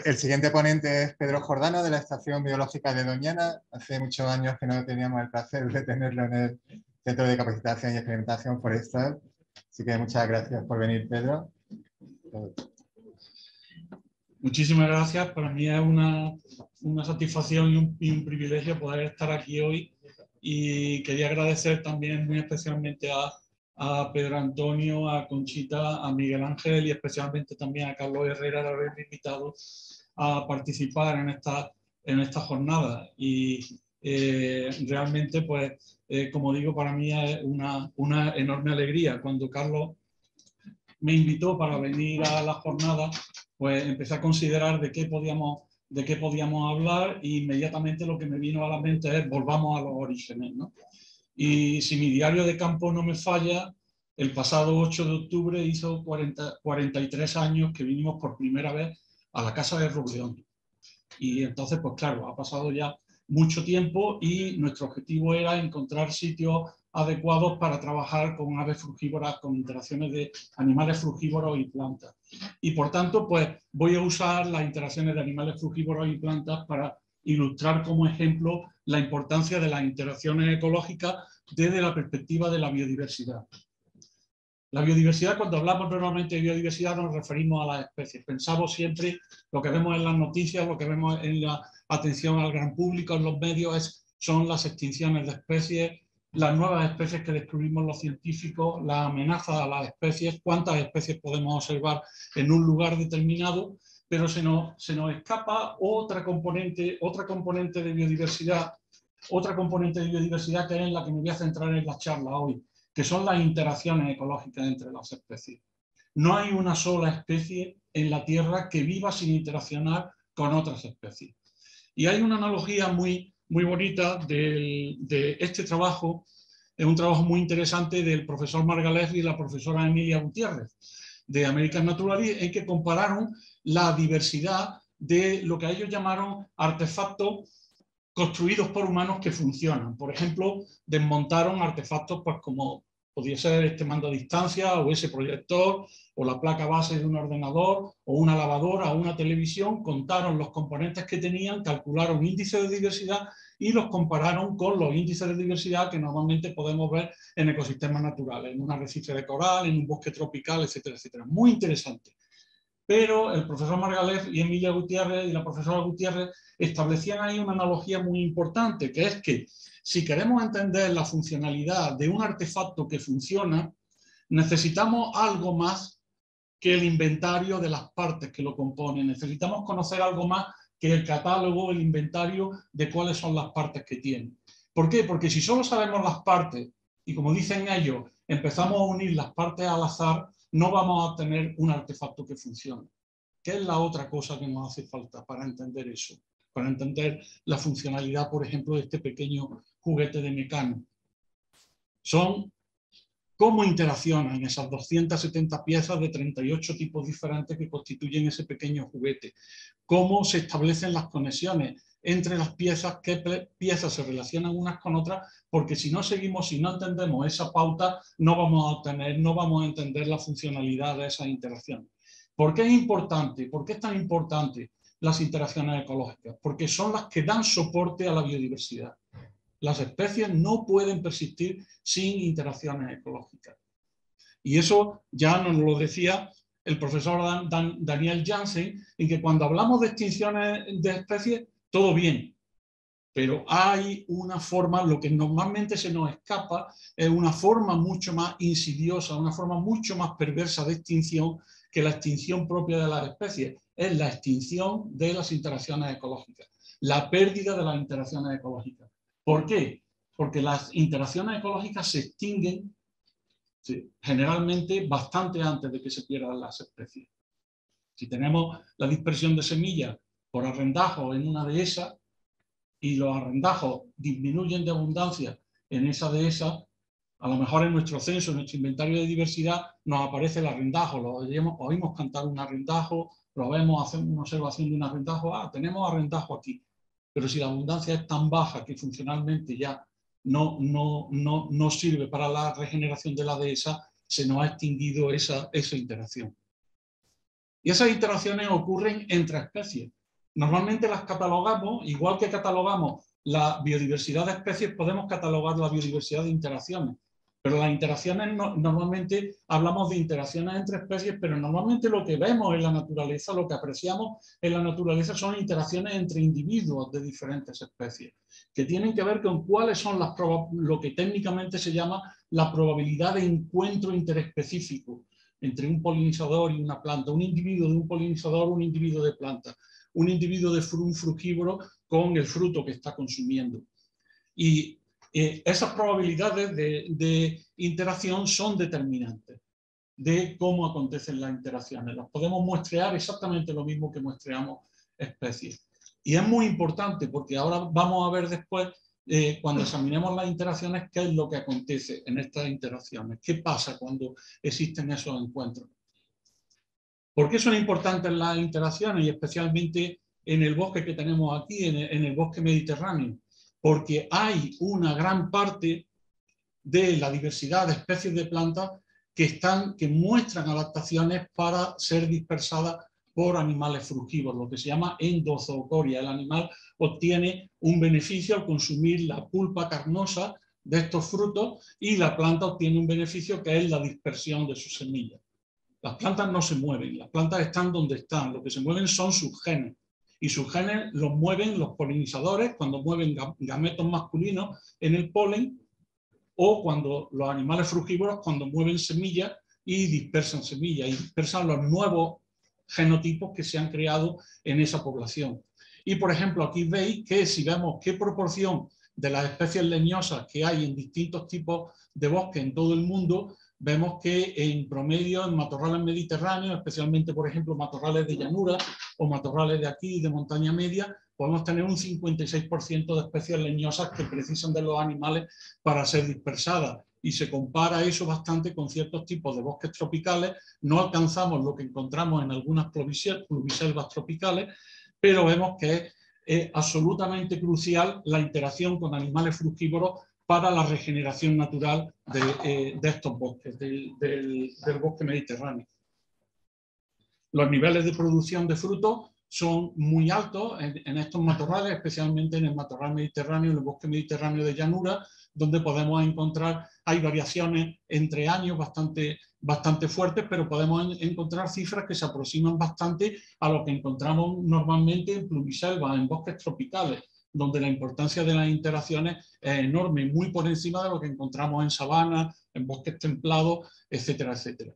El siguiente ponente es Pedro Jordano, de la Estación Biológica de Doñana. Hace muchos años que no teníamos el placer de tenerlo en el Centro de Capacitación y Experimentación Forestal. Así que muchas gracias por venir, Pedro. Muchísimas gracias. Para mí es una satisfacción y un privilegio poder estar aquí hoy. Y quería agradecer también muy especialmente a Pedro Antonio, a Conchita, a Miguel Ángel y especialmente también a Carlos Herrera de haberme invitado a participar en esta jornada. Y realmente, pues, como digo, para mí es una enorme alegría. Cuando Carlos me invitó para venir a la jornada, pues empecé a considerar de qué podíamos hablar, e inmediatamente lo que me vino a la mente es volvamos a los orígenes, ¿no? Y si mi diario de campo no me falla, el pasado 8 de octubre hizo 43 años que vinimos por primera vez a la Casa de Robledo. Y entonces, pues claro, ha pasado ya mucho tiempo y nuestro objetivo era encontrar sitios adecuados para trabajar con aves frugívoras, con interacciones de animales frugívoros y plantas. Y por tanto, pues voy a usar las interacciones de animales frugívoros y plantas para ilustrar como ejemplo la importancia de las interacciones ecológicas desde la perspectiva de la biodiversidad. La biodiversidad, cuando hablamos normalmente de biodiversidad, nos referimos a las especies. Pensamos siempre, lo que vemos en las noticias, lo que vemos en la atención al gran público, en los medios, son las extinciones de especies, las nuevas especies que descubrimos los científicos, las amenazas a las especies, cuántas especies podemos observar en un lugar determinado, pero se nos escapa otra componente de biodiversidad, que es en la que me voy a centrar en la charla hoy, que son las interacciones ecológicas entre las especies. No hay una sola especie en la Tierra que viva sin interaccionar con otras especies. Y hay una analogía muy bonita de este trabajo, es un trabajo muy interesante del profesor Margalef y la profesora Emilia Gutiérrez, de American Naturalist, en que compararon la diversidad de lo que ellos llamaron artefactos construidos por humanos que funcionan. Por ejemplo, desmontaron artefactos pues, como podría ser este mando a distancia o ese proyector o la placa base de un ordenador o una lavadora o una televisión, contaron los componentes que tenían, calcularon índices de diversidad y los compararon con los índices de diversidad que normalmente podemos ver en ecosistemas naturales, en un arrecife de coral, en un bosque tropical, etcétera, etcétera. Muy interesante. Pero el profesor Margalef y Emilia Gutiérrez y la profesora Gutiérrez establecían ahí una analogía muy importante, que es que si queremos entender la funcionalidad de un artefacto que funciona, necesitamos algo más que el inventario de las partes que lo componen. Necesitamos conocer algo más que el catálogo, el inventario de cuáles son las partes que tiene. ¿Por qué? Porque si solo sabemos las partes y, como dicen ellos, empezamos a unir las partes al azar, no vamos a tener un artefacto que funcione. ¿Qué es la otra cosa que nos hace falta para entender eso? Para entender la funcionalidad, por ejemplo, de este pequeño juguete de Mecano. Son cómo interaccionan esas 270 piezas de 38 tipos diferentes que constituyen ese pequeño juguete. Cómo se establecen las conexiones entre las piezas, qué piezas se relacionan unas con otras, porque si no seguimos, si no entendemos esa pauta, no vamos a entender la funcionalidad de esas interacciones. ¿Por qué es importante? ¿Por qué es tan importante las interacciones ecológicas? Porque son las que dan soporte a la biodiversidad. Las especies no pueden persistir sin interacciones ecológicas. Y eso ya nos lo decía el profesor Daniel Jansen, en que cuando hablamos de extinciones de especies, todo bien. Pero hay una forma, lo que normalmente se nos escapa, es una forma mucho más insidiosa, una forma mucho más perversa de extinción que la extinción propia de las especies. Es la extinción de las interacciones ecológicas, la pérdida de las interacciones ecológicas. ¿Por qué? Porque las interacciones ecológicas se extinguen generalmente bastante antes de que se pierdan las especies. Si tenemos la dispersión de semillas por arrendajo en una dehesa y los arrendajos disminuyen de abundancia en esa dehesa, a lo mejor en nuestro censo, en nuestro inventario de diversidad, nos aparece el arrendajo, oímos cantar un arrendajo, lo vemos, hacemos una observación de un arrendajo, tenemos arrendajo aquí. Pero si la abundancia es tan baja que funcionalmente ya no sirve para la regeneración de la dehesa, se nos ha extinguido esa interacción. Y esas interacciones ocurren entre especies. Normalmente las catalogamos, igual que catalogamos la biodiversidad de especies, podemos catalogar la biodiversidad de interacciones. Pero las interacciones, normalmente hablamos de interacciones entre especies, pero normalmente lo que vemos en la naturaleza, lo que apreciamos en la naturaleza son interacciones entre individuos de diferentes especies, que tienen que ver con cuáles son lo que técnicamente se llama la probabilidad de encuentro interespecífico entre un polinizador y una planta, un individuo de un polinizador, un individuo de planta, un individuo de un frugívoro con el fruto que está consumiendo. Y esas probabilidades de interacción son determinantes de cómo acontecen las interacciones. Las podemos muestrear exactamente lo mismo que muestreamos especies. Y es muy importante porque ahora vamos a ver después, cuando examinemos las interacciones, qué es lo que acontece en estas interacciones, qué pasa cuando existen esos encuentros. ¿Por qué son importantes las interacciones y especialmente en el bosque que tenemos aquí, en el bosque mediterráneo? Porque hay una gran parte de la diversidad de especies de plantas que muestran adaptaciones para ser dispersadas por animales frugívoros, lo que se llama endozoocoria. El animal obtiene un beneficio al consumir la pulpa carnosa de estos frutos y la planta obtiene un beneficio que es la dispersión de sus semillas. Las plantas no se mueven, las plantas están donde están, lo que se mueven son sus genes. Y sus genes los mueven los polinizadores cuando mueven gametos masculinos en el polen, o cuando los animales frugívoros cuando mueven semillas y dispersan semillas y dispersan los nuevos genotipos que se han creado en esa población. Y por ejemplo aquí veis que si vemos qué proporción de las especies leñosas que hay en distintos tipos de bosque en todo el mundo, vemos que en promedio en matorrales mediterráneos, especialmente por ejemplo matorrales de llanura o matorrales de aquí de montaña media, podemos tener un 56% de especies leñosas que precisan de los animales para ser dispersadas. Y se compara eso bastante con ciertos tipos de bosques tropicales. No alcanzamos lo que encontramos en algunas pluviselvas tropicales, pero vemos que es absolutamente crucial la interacción con animales frugívoros para la regeneración natural de estos bosques, del bosque mediterráneo. Los niveles de producción de frutos son muy altos en estos matorrales, especialmente en el matorral mediterráneo, en el bosque mediterráneo de llanura, donde podemos encontrar, hay variaciones entre años bastante fuertes, pero podemos encontrar cifras que se aproximan bastante a lo que encontramos normalmente en pluviselva, en bosques tropicales, donde la importancia de las interacciones es enorme, muy por encima de lo que encontramos en sabanas, en bosques templados, etcétera, etcétera.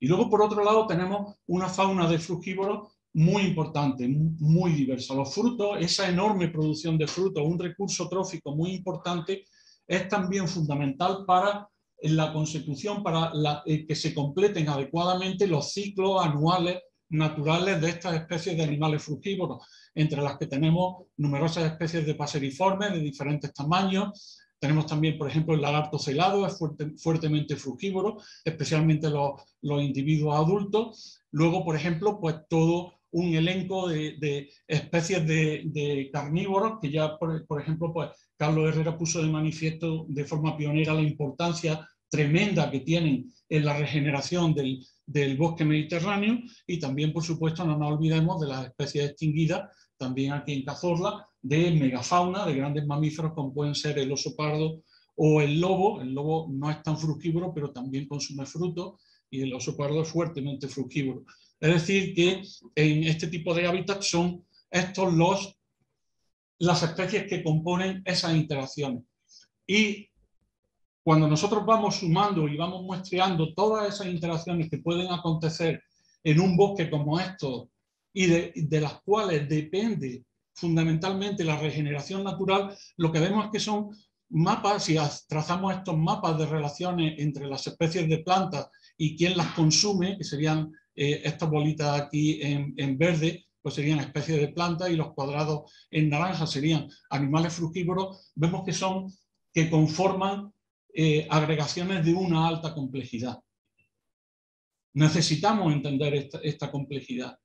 Y luego, por otro lado, tenemos una fauna de frugívoros muy importante, muy diversa. Los frutos, esa enorme producción de frutos, un recurso trófico muy importante, es también fundamental para la consecución, para que se completen adecuadamente los ciclos anuales naturales de estas especies de animales frugívoros, entre las que tenemos numerosas especies de paseriformes de diferentes tamaños. Tenemos también, por ejemplo, el lagarto celado, es fuertemente frugívoro, especialmente los individuos adultos. Luego, por ejemplo, pues todo un elenco de especies de carnívoros, que ya, por ejemplo, pues Carlos Herrera puso de manifiesto de forma pionera la importancia tremenda que tienen en la regeneración del bosque mediterráneo, y también, por supuesto, no nos olvidemos de las especies extinguidas, también aquí en Cazorla, de megafauna, de grandes mamíferos como pueden ser el oso pardo o el lobo. El lobo no es tan frugívoro, pero también consume frutos, y el oso pardo es fuertemente frugívoro. Es decir, que en este tipo de hábitats son estos las especies que componen esas interacciones. Y cuando nosotros vamos sumando y vamos muestreando todas esas interacciones que pueden acontecer en un bosque como estos, y de las cuales depende fundamentalmente la regeneración natural, lo que vemos es que son mapas, si trazamos estos mapas de relaciones entre las especies de plantas y quién las consume, que serían estas bolitas aquí en verde, pues serían especies de plantas, y los cuadrados en naranja serían animales frugívoros. Vemos que conforman agregaciones de una alta complejidad. Necesitamos entender esta complejidad,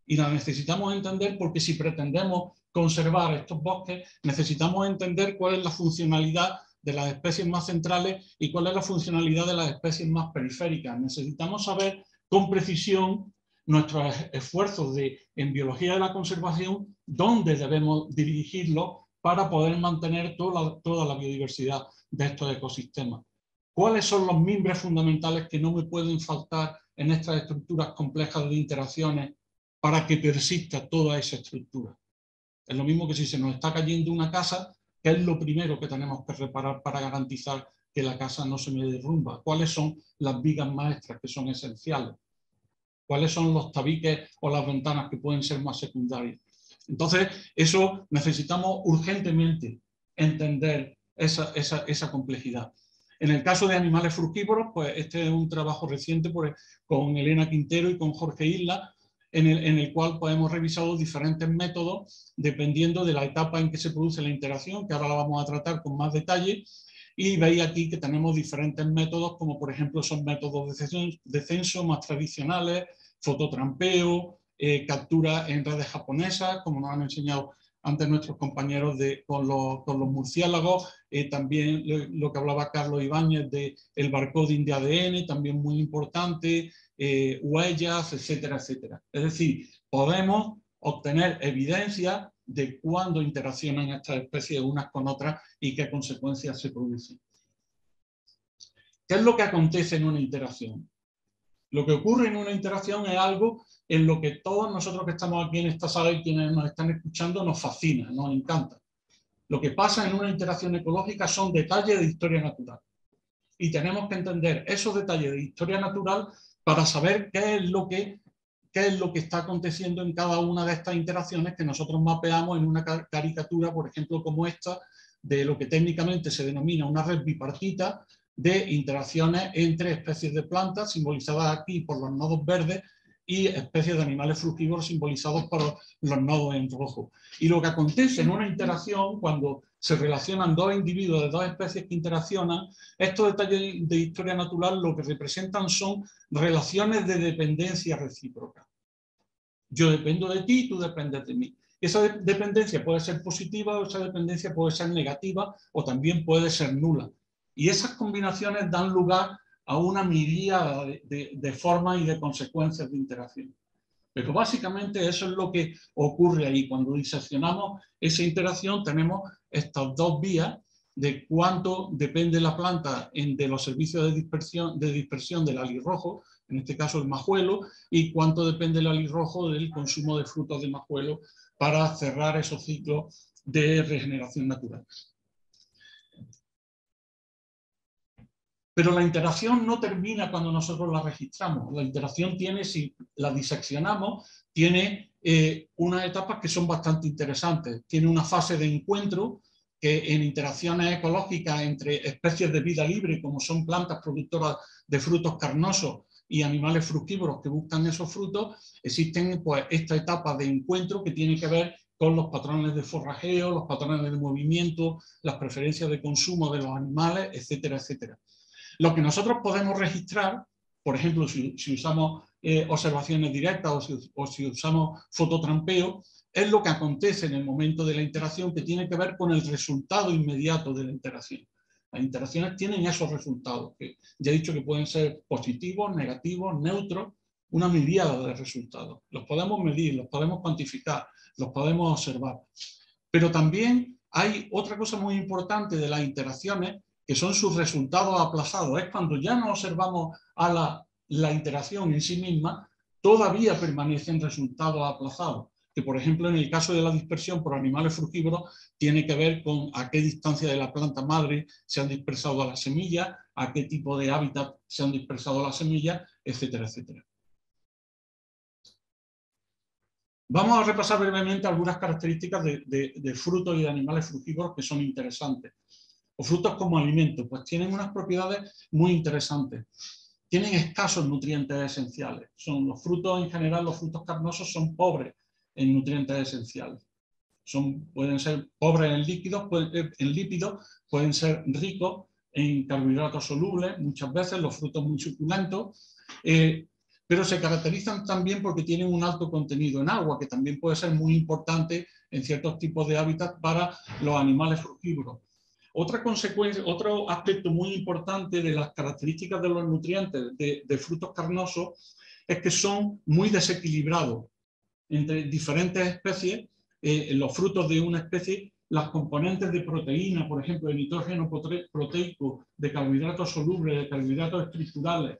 y la necesitamos entender porque si pretendemos conservar estos bosques, necesitamos entender cuál es la funcionalidad de las especies más centrales y cuál es la funcionalidad de las especies más periféricas. Necesitamos saber con precisión nuestros esfuerzos en biología de la conservación, dónde debemos dirigirlos para poder mantener toda la biodiversidad de estos ecosistemas. ¿Cuáles son los mimbres fundamentales que no me pueden faltar en estas estructuras complejas de interacciones para que persista toda esa estructura? Es lo mismo que si se nos está cayendo una casa, ¿qué es lo primero que tenemos que reparar para garantizar que la casa no se me derrumba? ¿Cuáles son las vigas maestras que son esenciales? ¿Cuáles son los tabiques o las ventanas que pueden ser más secundarias? Entonces, eso necesitamos urgentemente entender esa complejidad. En el caso de animales frugívoros, pues este es un trabajo reciente con Elena Quintero y con Jorge Isla, en el cual pues, hemos revisado diferentes métodos dependiendo de la etapa en que se produce la interacción, que ahora la vamos a tratar con más detalle. Y veis aquí que tenemos diferentes métodos, como por ejemplo son métodos de censo más tradicionales, fototrampeo, captura en redes japonesas, como nos han enseñado antes nuestros compañeros con los murciélagos, también lo que hablaba Carlos Ibáñez del barcoding de ADN, también muy importante, huellas, etcétera, etcétera. Es decir, podemos obtener evidencia de cuándo interaccionan estas especies unas con otras y qué consecuencias se producen. ¿Qué es lo que acontece en una interacción? Lo que ocurre en una interacción es algo en lo que todos nosotros que estamos aquí en esta sala y quienes nos están escuchando nos fascina, nos encanta. Lo que pasa en una interacción ecológica son detalles de historia natural. Y tenemos que entender esos detalles de historia natural para saber qué es lo que está aconteciendo en cada una de estas interacciones que nosotros mapeamos en una caricatura, por ejemplo, como esta, de lo que técnicamente se denomina una red bipartita de interacciones entre especies de plantas, simbolizadas aquí por los nodos verdes, y especies de animales frugívoros simbolizados por los nodos en rojo. Y lo que acontece en una interacción, cuando se relacionan dos individuos de dos especies que interaccionan, estos detalles de historia natural lo que representan son relaciones de dependencia recíproca. Yo dependo de ti, tú dependes de mí. Esa dependencia puede ser positiva o esa dependencia puede ser negativa o también puede ser nula. Y esas combinaciones dan lugar a una miríada de formas y de consecuencias de interacción. Pero básicamente eso es lo que ocurre ahí. Cuando diseccionamos esa interacción tenemos estas dos vías de cuánto depende la planta de los servicios de dispersión del alirrojo, en este caso el majuelo, y cuánto depende el alirrojo del consumo de frutos de majuelo para cerrar esos ciclos de regeneración natural. Pero la interacción no termina cuando nosotros la registramos. La interacción tiene, si la diseccionamos, tiene unas etapas que son bastante interesantes. Tiene una fase de encuentro que en interacciones ecológicas entre especies de vida libre, como son plantas productoras de frutos carnosos y animales fructívoros que buscan esos frutos, existen pues, esta etapa de encuentro que tiene que ver con los patrones de forrajeo, los patrones de movimiento, las preferencias de consumo de los animales, etcétera, etcétera. Lo que nosotros podemos registrar, por ejemplo, si usamos observaciones directas o si usamos fototrampeo, es lo que acontece en el momento de la interacción que tiene que ver con el resultado inmediato de la interacción. Las interacciones tienen esos resultados, que ya he dicho que pueden ser positivos, negativos, neutros, una miríada de resultados. Los podemos medir, los podemos cuantificar, los podemos observar. Pero también hay otra cosa muy importante de las interacciones, que son sus resultados aplazados. Es cuando ya no observamos a la interacción en sí misma, todavía permanecen resultados aplazados, que por ejemplo en el caso de la dispersión por animales frugívoros tiene que ver con a qué distancia de la planta madre se han dispersado las semillas, a qué tipo de hábitat se han dispersado las semillas, etcétera, etcétera. Vamos a repasar brevemente algunas características de frutos y de animales frugívoros que son interesantes. O frutos como alimento, pues tienen unas propiedades muy interesantes. Tienen escasos nutrientes esenciales. Los frutos en general, los frutos carnosos son pobres en nutrientes esenciales. Pueden ser pobres en lípidos, pueden ser ricos en carbohidratos solubles, muchas veces los frutos muy suculentos, pero se caracterizan también porque tienen un alto contenido en agua, que también puede ser muy importante en ciertos tipos de hábitats para los animales frugívoros. Otro aspecto muy importante de las características de los nutrientes de frutos carnosos es que son muy desequilibrados entre diferentes especies. Los frutos de una especie, las componentes de proteína, por ejemplo, de nitrógeno proteico, de carbohidratos solubles, de carbohidratos estructurales,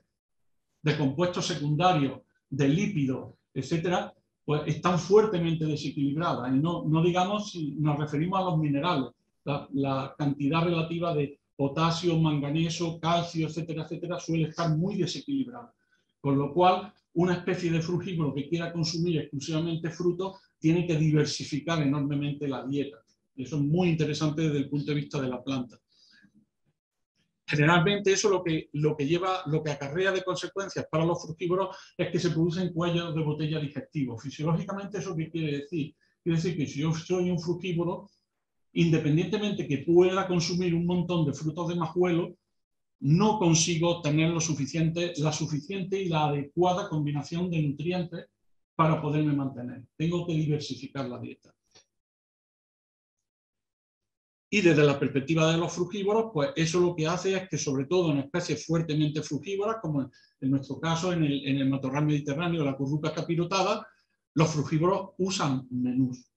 de compuestos secundarios, de lípidos, etcétera, pues están fuertemente desequilibradas. Y no digamos si nos referimos a los minerales, la cantidad relativa de potasio, manganeso, calcio, etcétera, etcétera, suele estar muy desequilibrada. Con lo cual, una especie de frugívoro que quiera consumir exclusivamente frutos tiene que diversificar enormemente la dieta. Y eso es muy interesante desde el punto de vista de la planta. Generalmente eso lo que acarrea de consecuencias para los frugívoros es que se producen cuellos de botella digestivos. Fisiológicamente, ¿eso qué quiere decir? Quiere decir que si yo soy un frugívoro, independientemente que pueda consumir un montón de frutos de majuelo, no consigo tener la suficiente y la adecuada combinación de nutrientes para poderme mantener. Tengo que diversificar la dieta. Y desde la perspectiva de los frugívoros, pues eso lo que hace es que, sobre todo en especies fuertemente frugívoras, como en nuestro caso en el matorral mediterráneo, la curruca capirotada, los frugívoros usan menús,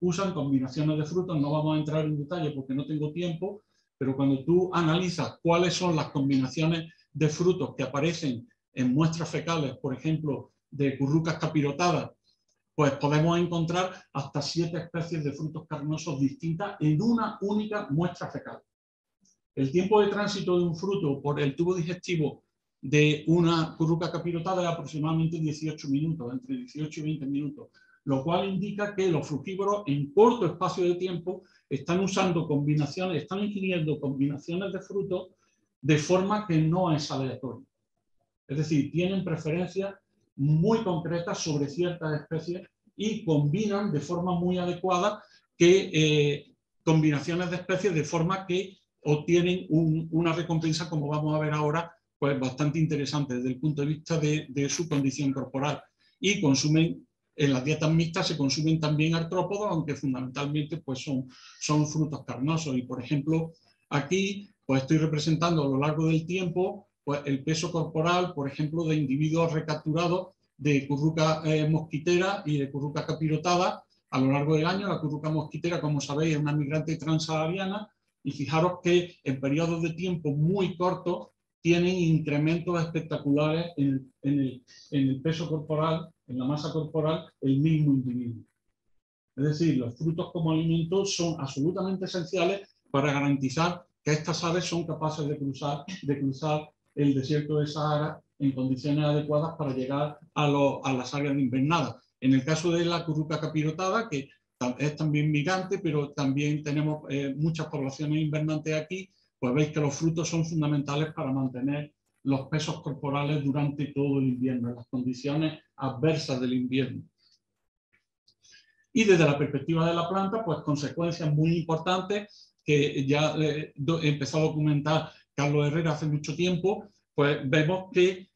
usan combinaciones de frutos. No vamos a entrar en detalle porque no tengo tiempo, pero cuando tú analizas cuáles son las combinaciones de frutos que aparecen en muestras fecales, por ejemplo, de currucas capirotadas, pues podemos encontrar hasta 7 especies de frutos carnosos distintas en una única muestra fecal. El tiempo de tránsito de un fruto por el tubo digestivo de una curruca capirotada es aproximadamente 18 minutos, entre 18 y 20 minutos, lo cual indica que los frugívoros en corto espacio de tiempo están usando combinaciones, están ingiriendo combinaciones de frutos de forma que no es aleatoria. Es decir, tienen preferencias muy concretas sobre ciertas especies y combinan de forma muy adecuada combinaciones de especies de forma que obtienen una recompensa, como vamos a ver ahora, pues bastante interesante desde el punto de vista de su condición corporal. Y consumen, en las dietas mixtas se consumen también artrópodos, aunque fundamentalmente pues son frutos carnosos. Y por ejemplo, aquí pues estoy representando a lo largo del tiempo pues el peso corporal, por ejemplo, de individuos recapturados de curruca mosquitera y de curruca capirotada a lo largo del año. La curruca mosquitera, como sabéis, es una migrante transsahariana, y fijaros que en periodos de tiempo muy cortos tienen incrementos espectaculares en el peso corporal, en la masa corporal, el mismo individuo. Es decir, los frutos como alimentos son absolutamente esenciales para garantizar que estas aves son capaces de cruzar el desierto de Sahara en condiciones adecuadas para llegar a las áreas de invernada. En el caso de la curruca capirotada, que es también migrante, pero también tenemos muchas poblaciones invernantes aquí, pues veis que los frutos son fundamentales para mantener los pesos corporales durante todo el invierno, en las condiciones adversas del invierno. Y desde la perspectiva de la planta, pues consecuencias muy importantes que ya empezó a documentar Carlos Herrera hace mucho tiempo, pues vemos que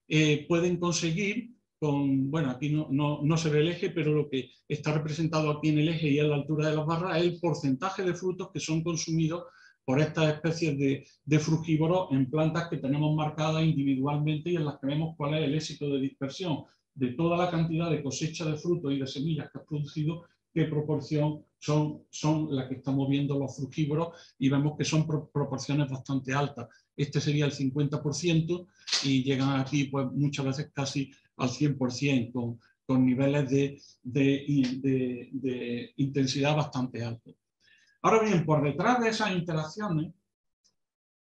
pueden conseguir, bueno, aquí no se ve el eje, pero lo que está representado aquí en el eje y a la altura de las barras es el porcentaje de frutos que son consumidos por estas especies de frugívoros en plantas que tenemos marcadas individualmente y en las que vemos cuál es el éxito de dispersión de toda la cantidad de cosecha de frutos y de semillas que has producido, qué proporción son las que estamos viendo los frugívoros, y vemos que son proporciones bastante altas. Este sería el 50% y llegan aquí pues, muchas veces casi al 100%, con niveles de intensidad bastante altos. Ahora bien, por detrás de esas interacciones,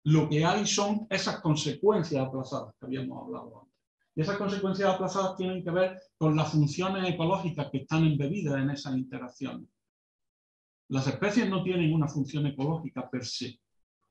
lo que hay son esas consecuencias aplazadas que habíamos hablado antes. Y esas consecuencias aplazadas tienen que ver con las funciones ecológicas que están embebidas en esas interacciones. Las especies no tienen una función ecológica per se.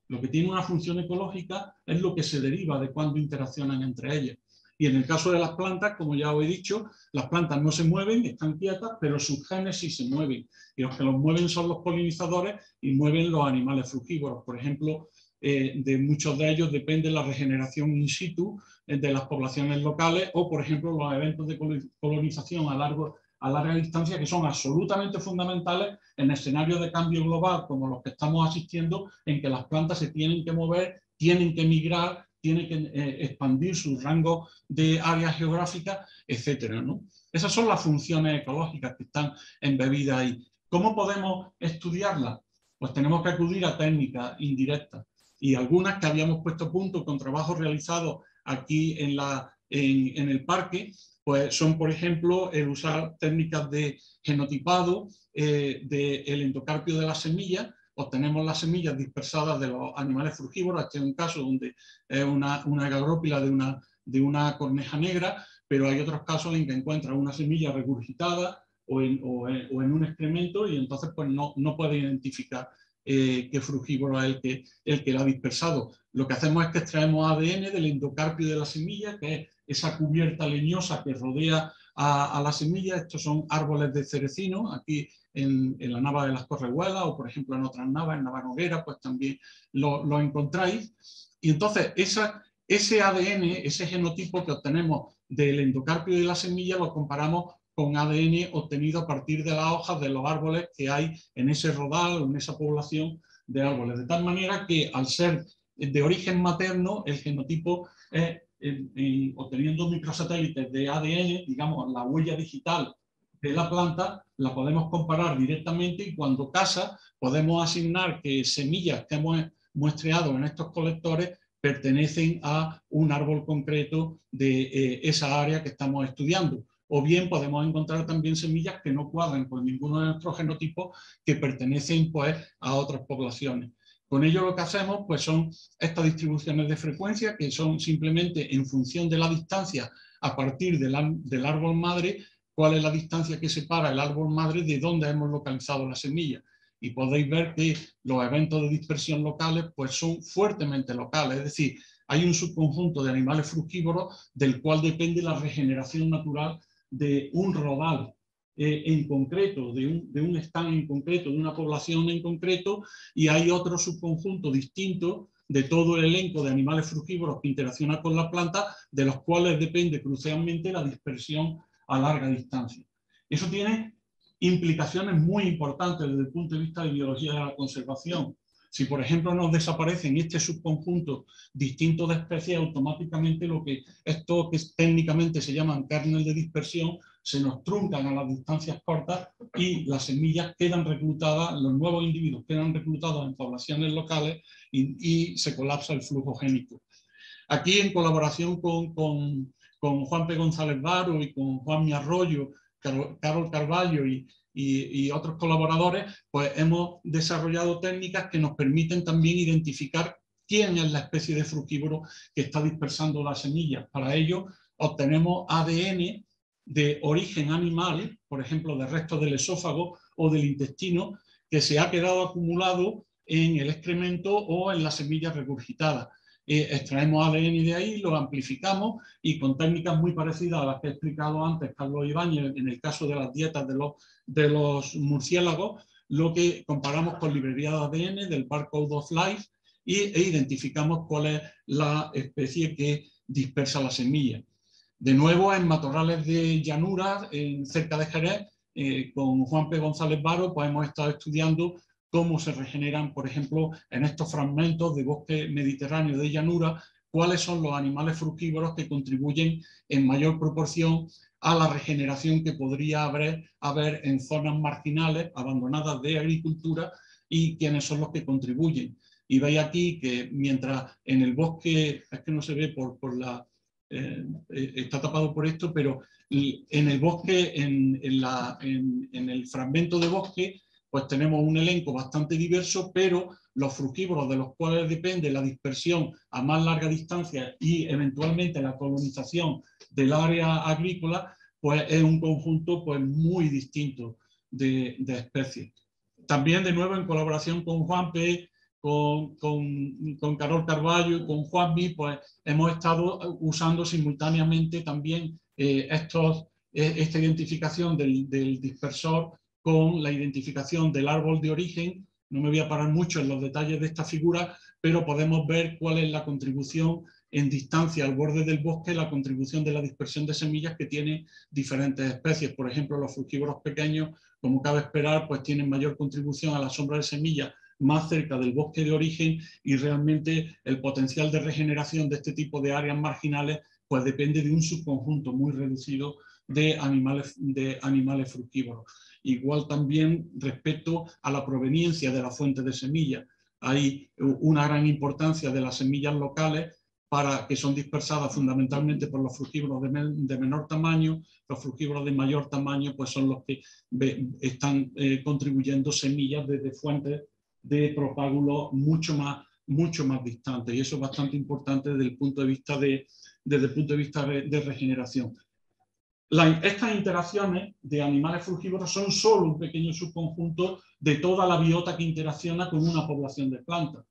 Lo que tiene una función ecológica es lo que se deriva de cuando interaccionan entre ellas. Y en el caso de las plantas, como ya os he dicho, las plantas no se mueven, están quietas, pero sus genes sí se mueven. Y los que los mueven son los polinizadores y mueven los animales frugívoros. Por ejemplo, de muchos de ellos depende la regeneración in situ de las poblaciones locales, o, por ejemplo, los eventos de colonización a larga distancia, que son absolutamente fundamentales en escenarios de cambio global como los que estamos asistiendo, en que las plantas se tienen que mover, tienen que migrar tiene que expandir su rango de área geográfica, etcétera, ¿no? Esas son las funciones ecológicas que están embebidas ahí. ¿Cómo podemos estudiarlas? Pues tenemos que acudir a técnicas indirectas y algunas que habíamos puesto a punto con trabajos realizados aquí en el parque, pues son, por ejemplo, el usar técnicas de genotipado del endocarpio de las semillas. Obtenemos las semillas dispersadas de los animales frugívoros. Este es un caso donde es una agagrópila de una corneja negra, pero hay otros casos en que encuentra una semilla regurgitada o en un excremento y entonces pues no puede identificar qué frugívoro es el que la ha dispersado. Lo que hacemos es que extraemos ADN del endocarpio de la semilla, que es esa cubierta leñosa que rodea a la semilla. Estos son árboles de cerecino, aquí en la Nava de las Correhuelas o por ejemplo en otras navas, en Navanoguera, pues también lo encontráis. Y entonces ese ADN, ese genotipo que obtenemos del endocarpio de la semilla, lo comparamos con ADN obtenido a partir de las hojas de los árboles que hay en ese rodal o en esa población de árboles. De tal manera que al ser de origen materno, el genotipo es, obteniendo microsatélites de ADN, digamos, la huella digital de la planta, la podemos comparar directamente y cuando casa podemos asignar que semillas que hemos muestreado en estos colectores pertenecen a un árbol concreto de esa área que estamos estudiando. O bien podemos encontrar también semillas que no cuadran con ninguno de nuestros genotipos que pertenecen pues, a otras poblaciones. Con ello lo que hacemos pues, son estas distribuciones de frecuencia que son simplemente en función de la distancia a partir del árbol madre, cuál es la distancia que separa el árbol madre de dónde hemos localizado la semilla. Y podéis ver que los eventos de dispersión locales pues, son fuertemente locales, es decir, hay un subconjunto de animales frugívoros del cual depende la regeneración natural de un rodal en concreto, de un stand en concreto, de una población en concreto, y hay otro subconjunto distinto de todo el elenco de animales frugívoros que interaccionan con la planta, de los cuales depende crucialmente la dispersión a larga distancia. Eso tiene implicaciones muy importantes desde el punto de vista de biología de la conservación. Si, por ejemplo, nos desaparecen este subconjunto distinto de especies, automáticamente esto que técnicamente se llaman kernel de dispersión, se nos truncan a las distancias cortas y las semillas quedan reclutadas, los nuevos individuos quedan reclutados en poblaciones locales y se colapsa el flujo génico. Aquí, en colaboración con Juan P. González Varo y con Juan Arroyo, Carol Carballo y otros colaboradores, pues hemos desarrollado técnicas que nos permiten también identificar quién es la especie de frugívoro que está dispersando las semillas. Para ello obtenemos ADN de origen animal, por ejemplo, de restos del esófago o del intestino, que se ha quedado acumulado en el excremento o en las semillas regurgitadas. Extraemos ADN de ahí, lo amplificamos y con técnicas muy parecidas a las que he explicado antes Carlos Ibáñez en el caso de las dietas de los murciélagos, lo que comparamos con librerías de ADN del Barcode of Life e identificamos cuál es la especie que dispersa la semilla. De nuevo, en matorrales de llanura, cerca de Jerez, con Juan P. González Varo, pues hemos estado estudiando cómo se regeneran, por ejemplo, en estos fragmentos de bosque mediterráneo de llanura, cuáles son los animales frugívoros que contribuyen en mayor proporción a la regeneración que podría haber en zonas marginales, abandonadas de agricultura, y quiénes son los que contribuyen. Y veis aquí que mientras en el bosque, es que no se ve está tapado por esto, pero en el bosque, en el fragmento de bosque, pues tenemos un elenco bastante diverso, pero los frugívoros de los cuales depende la dispersión a más larga distancia y eventualmente la colonización del área agrícola, pues es un conjunto pues, muy distinto de especies. También, de nuevo, en colaboración con Juan P., con Carol Carballo y con Juanmi, pues hemos estado usando simultáneamente también esta identificación del dispersor con la identificación del árbol de origen. No me voy a parar mucho en los detalles de esta figura, pero podemos ver cuál es la contribución en distancia al borde del bosque, la contribución de la dispersión de semillas que tiene diferentes especies. Por ejemplo, los frugívoros pequeños, como cabe esperar, pues tienen mayor contribución a la sombra de semillas más cerca del bosque de origen, y realmente el potencial de regeneración de este tipo de áreas marginales pues depende de un subconjunto muy reducido de animales frugívoros. Igual también respecto a la proveniencia de la fuente de semillas. Hay una gran importancia de las semillas locales, que son dispersadas fundamentalmente por los frugívoros de menor tamaño. Los frugívoros de mayor tamaño pues son los que están contribuyendo semillas desde fuentes de propágulos mucho más distantes, y eso es bastante importante desde el punto de vista de regeneración. Estas interacciones de animales frugívoros son solo un pequeño subconjunto de toda la biota que interacciona con una población de plantas.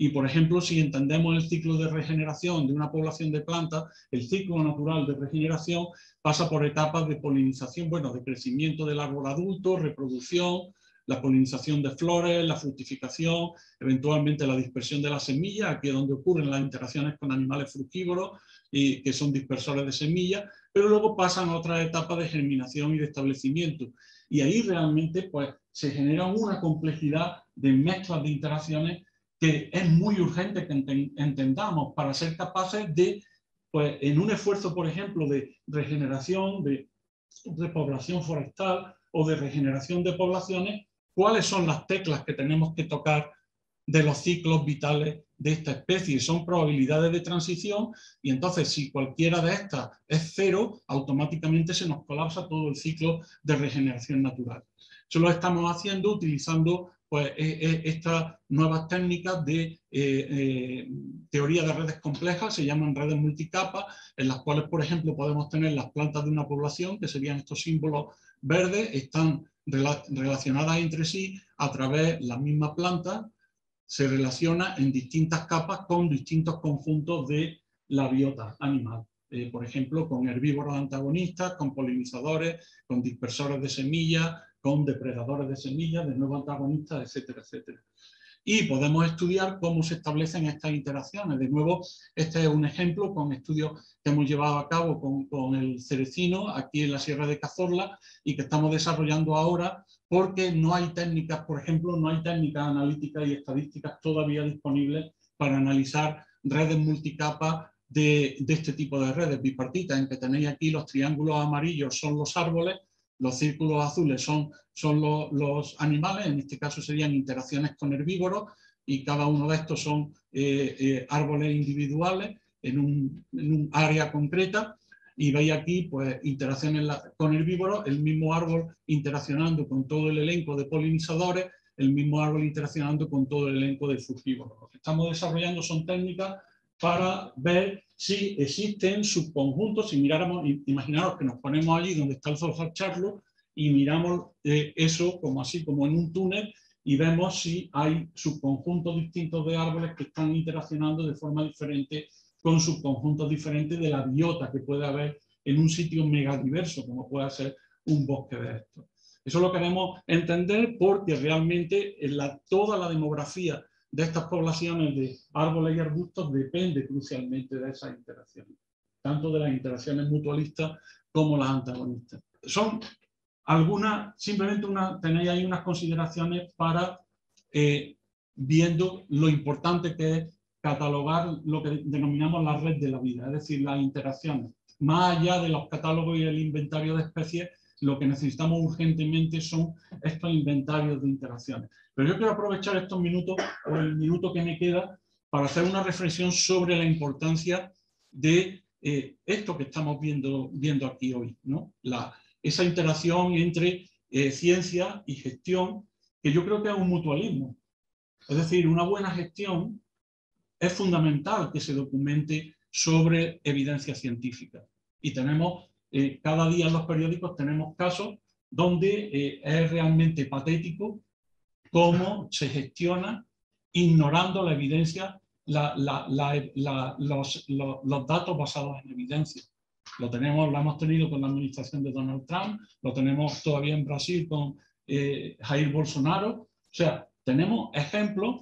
Y, por ejemplo, si entendemos el ciclo de regeneración de una población de plantas, el ciclo natural de regeneración pasa por etapas de polinización, bueno, de crecimiento del árbol adulto, reproducción, la polinización de flores, la fructificación, eventualmente la dispersión de las semillas, aquí es donde ocurren las interacciones con animales frugívoros, y que son dispersores de semillas, pero luego pasan a otra etapa de germinación y de establecimiento. Y ahí realmente pues, se genera una complejidad de mezclas de interacciones que es muy urgente que entendamos para ser capaces de, pues, en un esfuerzo, por ejemplo, de regeneración, de repoblación forestal o de regeneración de poblaciones, cuáles son las teclas que tenemos que tocar de los ciclos vitales de esta especie. Son probabilidades de transición, y entonces si cualquiera de estas es cero, automáticamente se nos colapsa todo el ciclo de regeneración natural. Eso lo estamos haciendo utilizando pues, estas nuevas técnicas de teoría de redes complejas, se llaman redes multicapas, en las cuales, por ejemplo, podemos tener las plantas de una población, que serían estos símbolos verdes, están relacionadas entre sí a través de la misma planta, se relaciona en distintas capas con distintos conjuntos de la biota animal. Por ejemplo, con herbívoros antagonistas, con polinizadores, con dispersores de semillas, con depredadores de semillas, de nuevo antagonistas, etcétera, etcétera. Y podemos estudiar cómo se establecen estas interacciones. De nuevo, este es un ejemplo con estudios que hemos llevado a cabo con el cerecino aquí en la Sierra de Cazorla y que estamos desarrollando ahora, porque no hay técnicas, por ejemplo, no hay técnicas analíticas y estadísticas todavía disponibles para analizar redes multicapas de este tipo de redes bipartitas, en que tenéis aquí los triángulos amarillos son los árboles, los círculos azules son los animales, en este caso serían interacciones con herbívoros, y cada uno de estos son árboles individuales en un área concreta, y veis aquí pues, interacciones con herbívoros, el mismo árbol interaccionando con todo el elenco de polinizadores, el mismo árbol interaccionando con todo el elenco de frugívoros. Lo que estamos desarrollando son técnicas para ver si existen subconjuntos. Si miráramos, imaginaros que nos ponemos allí donde está el Zorzal Charlo y miramos eso como así, como en un túnel, y vemos si hay subconjuntos distintos de árboles que están interaccionando de forma diferente con subconjuntos diferentes de la biota que puede haber en un sitio megadiverso, como puede ser un bosque de estos. Eso lo queremos entender porque realmente toda la demografía de estas poblaciones de árboles y arbustos depende crucialmente de esas interacciones, tanto de las interacciones mutualistas como las antagonistas. Son algunas, simplemente tenéis ahí unas consideraciones para viendo lo importante que es catalogar lo que denominamos la red de la vida, es decir, las interacciones. Más allá de los catálogos y el inventario de especies, lo que necesitamos urgentemente son estos inventarios de interacciones. Pero yo quiero aprovechar estos minutos, o el minuto que me queda, para hacer una reflexión sobre la importancia de esto que estamos viendo aquí hoy, ¿no? Esa interacción entre ciencia y gestión, que yo creo que es un mutualismo. Es decir, una buena gestión es fundamental que se documente sobre evidencia científica. Y tenemos, cada día en los periódicos tenemos casos donde es realmente patético cómo se gestiona ignorando la evidencia, los datos basados en evidencia. Lo hemos tenido con la administración de Donald Trump, lo tenemos todavía en Brasil con Jair Bolsonaro. O sea, tenemos ejemplos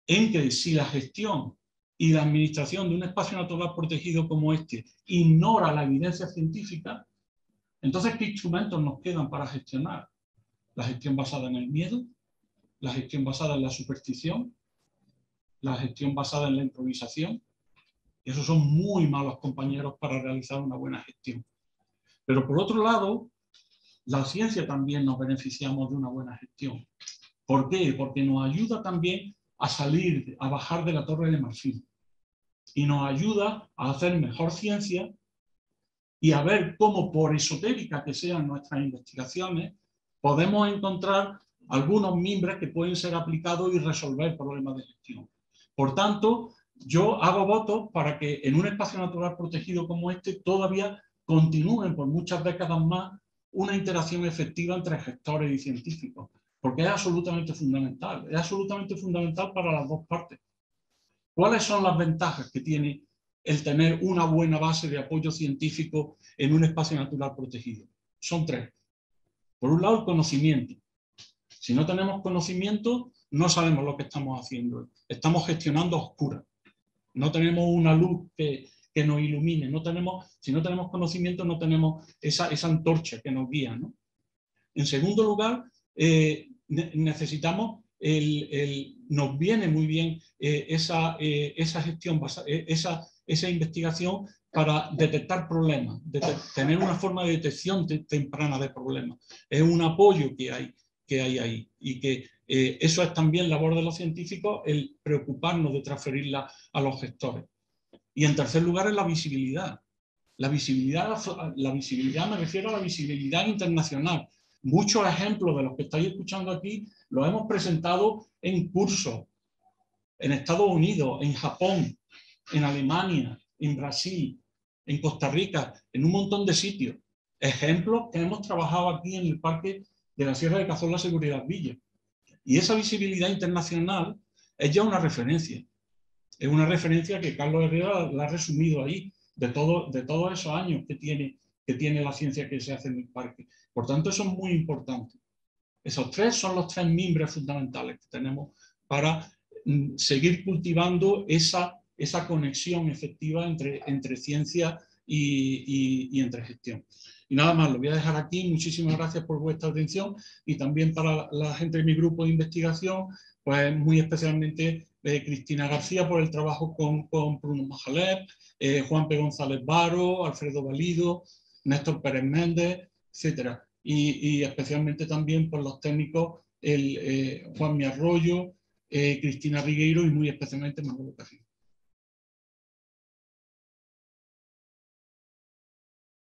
en que si la gestión y la administración de un espacio natural protegido como este ignora la evidencia científica, entonces ¿qué instrumentos nos quedan para gestionar? La gestión basada en el miedo, la gestión basada en la superstición, la gestión basada en la improvisación. Y esos son muy malos compañeros para realizar una buena gestión. Pero por otro lado, la ciencia también nos beneficiamos de una buena gestión. ¿Por qué? Porque nos ayuda también a salir, a bajar de la torre de marfil. Y nos ayuda a hacer mejor ciencia y a ver cómo, por esotérica que sean nuestras investigaciones, podemos encontrar algunos mimbres que pueden ser aplicados y resolver problemas de gestión. Por tanto, yo hago votos para que en un espacio natural protegido como este todavía continúen por muchas décadas más una interacción efectiva entre gestores y científicos, porque es absolutamente fundamental para las dos partes. ¿Cuáles son las ventajas que tiene el tener una buena base de apoyo científico en un espacio natural protegido? Son tres. Por un lado, el conocimiento. Si no tenemos conocimiento, no sabemos lo que estamos haciendo. Estamos gestionando a oscuras. No tenemos una luz que nos ilumine. Si no tenemos conocimiento, no tenemos esa antorcha que nos guía, ¿no? En segundo lugar, necesitamos, nos viene muy bien esa gestión, esa investigación para detectar problemas, tener una forma de detección temprana de problemas. Es un apoyo que hay ahí y que eso es también labor de los científicos, el preocuparnos de transferirla a los gestores. Y en tercer lugar es la visibilidad. La visibilidad, me refiero a la visibilidad internacional. Muchos ejemplos de los que estáis escuchando aquí los hemos presentado en cursos en Estados Unidos, en Japón, en Alemania, en Brasil, en Costa Rica, en un montón de sitios. Ejemplos que hemos trabajado aquí en el Parque de la Sierra de Cazorla Seguridad Villa. Y esa visibilidad internacional es ya una referencia. Es una referencia que Carlos Herrera la ha resumido ahí, de todos esos años que tiene la ciencia que se hace en el parque. Por tanto, eso es muy importante. Esos tres son los tres mimbres fundamentales que tenemos para seguir cultivando esa conexión efectiva entre ciencia y entre gestión. Y nada más, lo voy a dejar aquí. Muchísimas gracias por vuestra atención y también para la gente de mi grupo de investigación, pues muy especialmente Cristina García por el trabajo con Bruno Majalep, Juan P. González Baro, Alfredo Valido, Néstor Pérez Méndez, etcétera. Y especialmente también por los técnicos Juan Mi Arroyo, Cristina Rigueiro y muy especialmente Manuel Carrillo.